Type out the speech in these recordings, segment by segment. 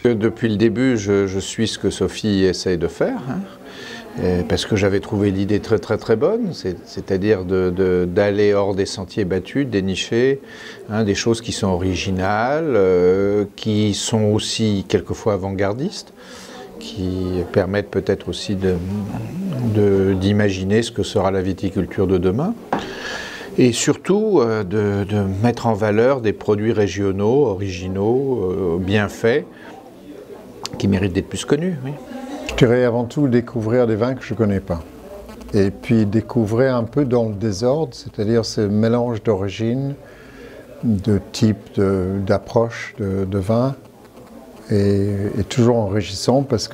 Depuis le début, je suis ce que Sophie essaye de faire, parce que j'avais trouvé l'idée très bonne, c'est-à-dire d'aller hors des sentiers battus, dénicher des choses qui sont originales, qui sont aussi quelquefois avant-gardistes, qui permettent peut-être aussi d'imaginer ce que sera la viticulture de demain. Et surtout de mettre en valeur des produits régionaux, originaux, bien faits, qui méritent d'être plus connus. Oui. Je dirais avant tout découvrir des vins que je ne connais pas. Et puis découvrir un peu dans le désordre, c'est-à-dire ce mélange d'origine, de type, d'approche de vin, et toujours enrichissant parce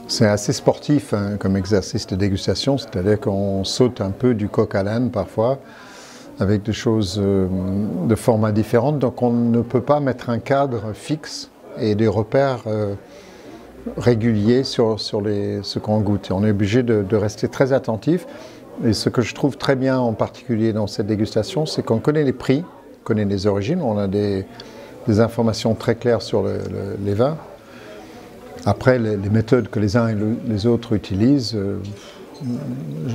c'est assez sportif comme exercice de dégustation, c'est-à-dire qu'on saute un peu du coq à l'âne parfois, avec des choses de formats différents, donc on ne peut pas mettre un cadre fixe et des repères réguliers sur ce qu'on goûte. On est obligé de rester très attentif, et ce que je trouve très bien en particulier dans cette dégustation, c'est qu'on connaît les prix, on connaît les origines, on a des informations très claires sur les vins. Après, les méthodes que les uns et les autres utilisent,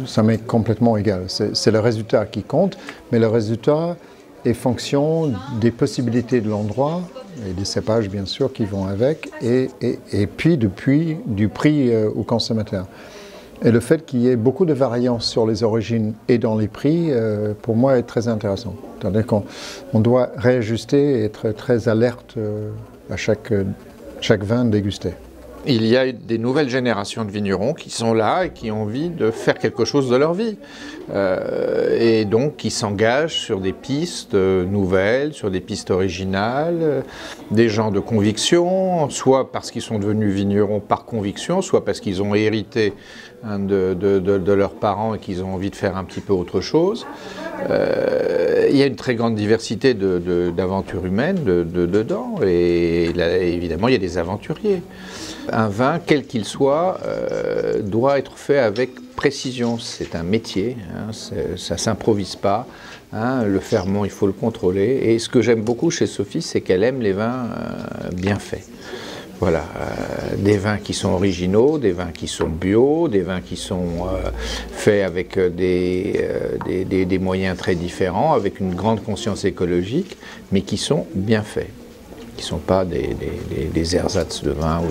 ça m'est complètement égal. C'est le résultat qui compte, mais le résultat est fonction des possibilités de l'endroit et des cépages bien sûr qui vont avec, et puis du prix au consommateur. Et le fait qu'il y ait beaucoup de variances sur les origines et dans les prix, pour moi, est très intéressant. C'est-à-dire qu'on doit réajuster et être très alerte à chaque vin dégusté. Il y a des nouvelles générations de vignerons qui sont là et qui ont envie de faire quelque chose de leur vie. Et donc qui s'engagent sur des pistes nouvelles, sur des pistes originales, des gens de conviction, soit parce qu'ils sont devenus vignerons par conviction, soit parce qu'ils ont hérité de leurs parents et qu'ils ont envie de faire un petit peu autre chose. Il y a une très grande diversité d'aventures humaines dedans, et là, évidemment il y a des aventuriers. Un vin, quel qu'il soit, doit être fait avec précision. C'est un métier, ça ne s'improvise pas. Le ferment, il faut le contrôler. Et ce que j'aime beaucoup chez Sophie, c'est qu'elle aime les vins bien faits. Voilà, des vins qui sont originaux, des vins qui sont bio, des vins qui sont faits avec des moyens très différents, avec une grande conscience écologique, mais qui sont bien faits. Qui ne sont pas des ersatz de vin.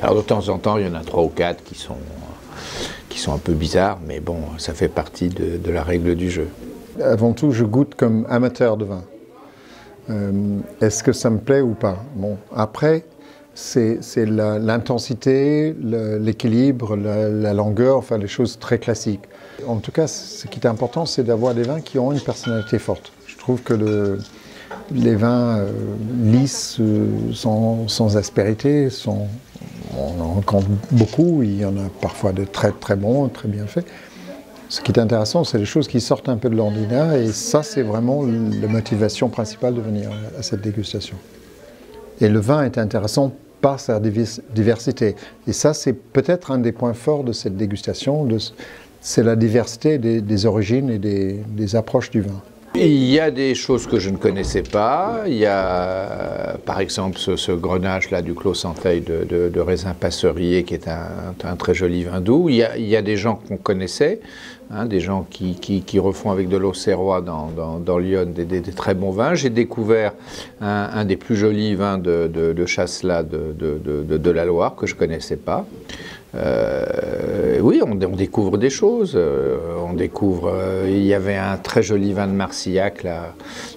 Alors de temps en temps, il y en a 3 ou 4 qui sont un peu bizarres, mais bon, ça fait partie de la règle du jeu. Avant tout, je goûte comme amateur de vin. Est-ce que ça me plaît ou pas? Bon, après, c'est l'intensité, l'équilibre, la longueur, enfin les choses très classiques. En tout cas, ce qui est important, c'est d'avoir des vins qui ont une personnalité forte. Je trouve que les vins lisses, sans aspérité, on en rencontre beaucoup, il y en a parfois de très bons, très bien faits. Ce qui est intéressant, c'est les choses qui sortent un peu de l'ordinaire, et ça, c'est vraiment la motivation principale de venir à cette dégustation. Et le vin est intéressant par sa diversité. Et ça, c'est peut-être un des points forts de cette dégustation, c'est la diversité des origines et des approches du vin. Il y a des choses que je ne connaissais pas. Il y a par exemple ce grenache-là du Clos Santeil de raisin passerier qui est un très joli vin doux. Il y a des gens qu'on connaissait, des gens qui refont avec de l'Auxerrois dans Lyon des très bons vins. J'ai découvert un des plus jolis vins de Chasselas de la Loire que je ne connaissais pas. Oui, on découvre des choses. Il y avait un très joli vin de Marcillac là,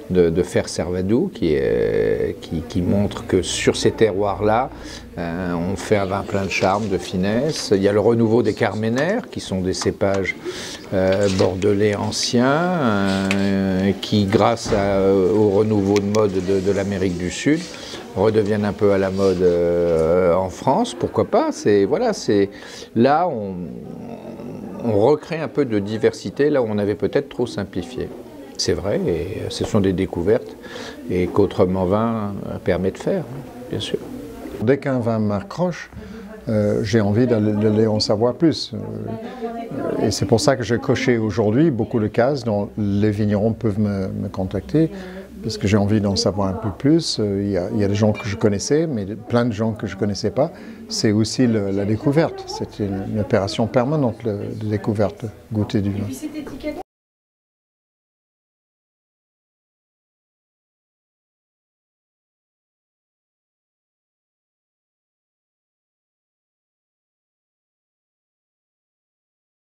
de Fer Servadou qui montre que sur ces terroirs-là, on fait un vin plein de charme, de finesse. Il y a le renouveau des Carménères, qui sont des cépages bordelais anciens, qui, grâce au renouveau de mode de l'Amérique du Sud, redeviennent un peu à la mode en France, pourquoi pas. Là, on recrée un peu de diversité, là où on avait peut-être trop simplifié. C'est vrai, et ce sont des découvertes, et qu'Autrement Vin permet de faire, bien sûr. Dès qu'un vin m'accroche, j'ai envie d'aller en savoir plus. Et c'est pour ça que j'ai coché aujourd'hui beaucoup de cases dont les vignerons peuvent me contacter, parce que j'ai envie d'en savoir un peu plus. Il y a des gens que je connaissais, mais plein de gens que je ne connaissais pas. C'est aussi la découverte. C'est une opération permanente de découverte, goûter du vin.